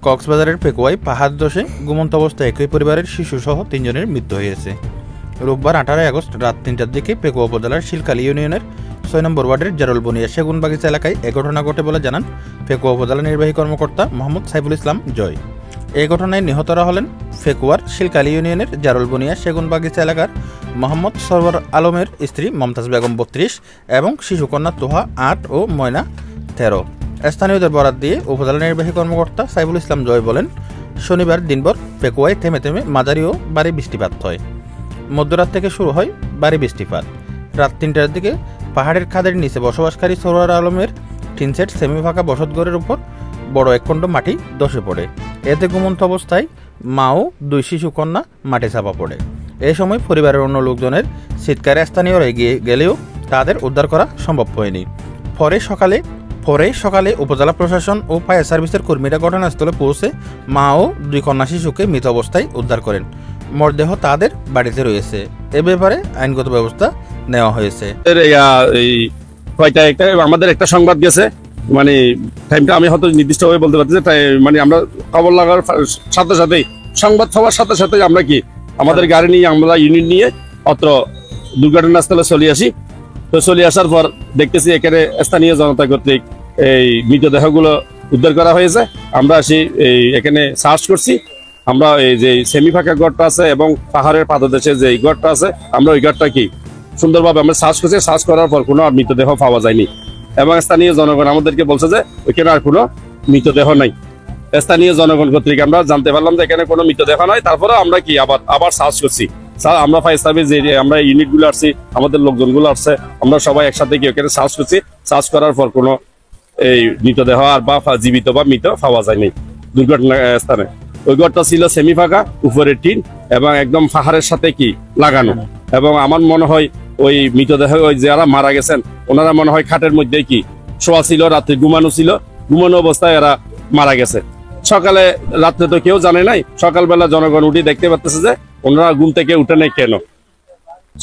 কক্সবাজারের পেকুয়ায় পাহাড় ধসে ঘুমন্ত অবস্থায় একই পরিবারের শিশুসহ ৩ জনের মৃত্যু হয়েছে। রোববার ১৮ আগস্ট রাত ৩টার দিকে পেকুয়া উপজেলার শিলখালী ইউনিয়নের ৬ নম্বর ওয়ার্ডের জারুলবনিয়া সেগুনবাগিচা এলাকায় এ ঘটনা ঘটে বলে জানান পেকুয়া উপজেলা নির্বাহী কর্মকর্তা মোহাম্মদ সাইফুল ইসলাম জয়। এই ঘটনায় নিহতরা হলেন পেকুয়ার শিলখালী ইউনিয়নের জারুলবনিয়া সেগুনবাগিচা এলাকার মোহাম্মদ সরওয়ার আলমের স্ত্রী মমতাজ বেগম ৩২ এবং শিশুকন্যা তোহা ৮ ও ময়না ১৩। স্থানীয়দের বরাত দিয়ে উপজেলা নির্বাহী কর্মকর্তা সাইফুল ইসলাম জয় বলেন, শনিবার দিনভর পেকুয়ায় থেমে থেমে মাঝারি ও ভারী বৃষ্টিপাত হয়। মধ্যরাত থেকে শুরু হয় ভারী বৃষ্টিপাত। রাত ৩টার দিকে পাহাড়ের খাদের নিচে বসবাসকারী সরওয়ার আলমের টিনসেট সেমি ফাঁকা বসতঘরের উপর বড় একখণ্ড মাটি ধসে পড়ে। এতে ঘুমন্ত অবস্থায় মা ও ২ শিশু কন্যা মাটি চাপা পড়ে। এ সময় পরিবারের অন্য লোকজনের চিৎকারে স্থানীয়রা এগিয়ে গেলেও তাদের উদ্ধার করা সম্ভব হয়নি। পরে সকালে উপজেলা প্রশাসন ও ফায়ার সার্ভিসের কর্মীরা ঘটনাস্থলে পৌঁছে মা ও ২ কন্যা শিশুকে মৃত অবস্থায় উদ্ধার করেন। মরদেহ তাদের বাড়িতে রয়েছে। এ ব্যাপারে আইনগত ব্যবস্থা নেওয়া হয়েছে। আমাদের একটা সংবাদ গেছে, মানে টাইমটা আমি হয়তো নির্দিষ্টভাবে বলতে পারতেছি, তাই মানে আমরা খবর লাগার সাথে সাথেই সংবাদ হওয়ার সাথে সাথে আমরা কি আমাদের গাড়ি নিয়ে আমরা ইউনিট নিয়ে অত্র দুর্ঘটনাস্থলে চলে আসি। তো চলে আসার পর দেখতেছি এখানে স্থানীয় জনতা কর্তৃক এই মৃতদেহগুলো উদ্ধার করা হয়েছে। আমরা আসি এখানে সার্চ করছি। আমরা এই যে সেমি ফাঁকা গড়টা আছে এবং পাহাড়ের পাদদেশে যে গড়টা আছে, আমরা ওই গড়টা কি সুন্দরভাবে আমরা সার্চ করছি। সার্চ করার পর কোনো মৃতদেহ পাওয়া যায়নি এবং স্থানীয় জনগণ আমাদেরকে বলছে যে ওইখানে আর কোনো মৃতদেহ নাই। স্থানীয় জনগণ কর্তৃক আমরা জানতে পারলাম যে এখানে কোনো মৃতদেহ নাই। তারপরে আমরা কি আবার সার্চ করছি। আমরা ফায়ার সার্ভিস যে আমরা ইউনিটগুলো আসছি, আমাদের লোকজনগুলো আসছে, আমরা সবাই একসাথে গিয়ে ওখানে সার্চ করছি। সার্চ করার পর কোনো এই মৃতদেহ আর বা জীবিত বা মৃত পাওয়া যায়নি দুর্ঘটনা স্থানে। ওই ঘরটা ছিল সেমি ফাঁকা, উপরে টিন এবং একদম পাহাড়ের সাথে কি লাগানো। এবং আমার মনে হয় ওই মৃতদেহ ওই যারা মারা গেছেন ওনারা মনে হয় খাটের মধ্যে কি শোয়া ছিল, রাত্রে ঘুমানো অবস্থায় এরা মারা গেছে। সকালে রাত্রে তো কেউ জানে নাই, সকালবেলা জনগণ উঠে দেখতে পাচ্ছে যে ওনারা ঘুম থেকে উঠে নেই কেন।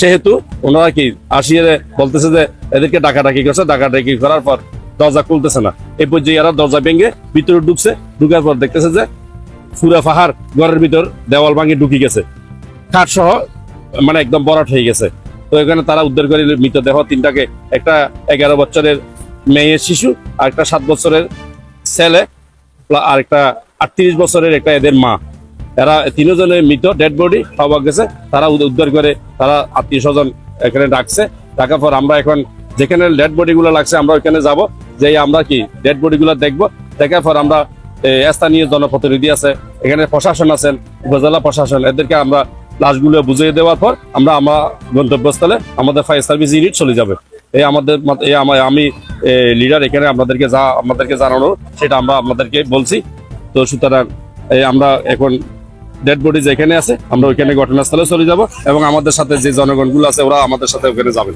সেহেতু ওনারা কি আসিয়ে বলতেছে যে এদেরকে ডাকাডাকি করছে। ডাকাডাকি করার পর দরজা খুলতেছে না। এই পর্যায়ে এরা দরজা ভেঙে ভিতরে ঢুকছে। ঢুকার পর দেখতেছে যে পুরা পাহাড় ঘরের ভিতর দেওয়াল ভাঙে ঢুকে গেছে, খাট সহ মানে একদম বরাট হয়ে গেছে। তো এখানে তারা উদ্ধার করে মৃতদেহ ৩টাকে, একটা ১১ বছরের মেয়ে শিশু, আর একটা ৭ বছরের ছেলে, আর একটা ৩৮ বছরের একটা এদের মা। এরা ৩ জনের মৃত ডেড বডি পাওয়া গেছে। তারা উদ্ধার করে তারা আত্মীয় স্বজন এখানে ডাকছে। ডাকার পর আমরা এখন যেখানে ডেড বডি গুলো লাগছে আমরা ওইখানে যাব, যে আমরা কি ডেড বডি গুলো দেখবো। দেখার পর আমরা স্থানীয় জনপ্রতিনিধি আছে, এখানে প্রশাসন আছেন, উপজেলা প্রশাসন, এদেরকে আমরা লাশগুলো বুঝিয়ে দেওয়ার পর আমরা গন্তব্যস্থলে আমাদের ফায়ার সার্ভিস ইউনিট চলে যাবে। আমি লিডার এখানে আমাদেরকে জানানো সেটা আমরা আপনাদেরকে বলছি। তো সুতরাং আমরা এখন ডেড বডি যেখানে আছে আমরা ওইখানে ঘটনাস্থলে চলে যাব এবং আমাদের সাথে যে জনগণগুলো আছে ওরা আমাদের সাথে ওখানে যাবে।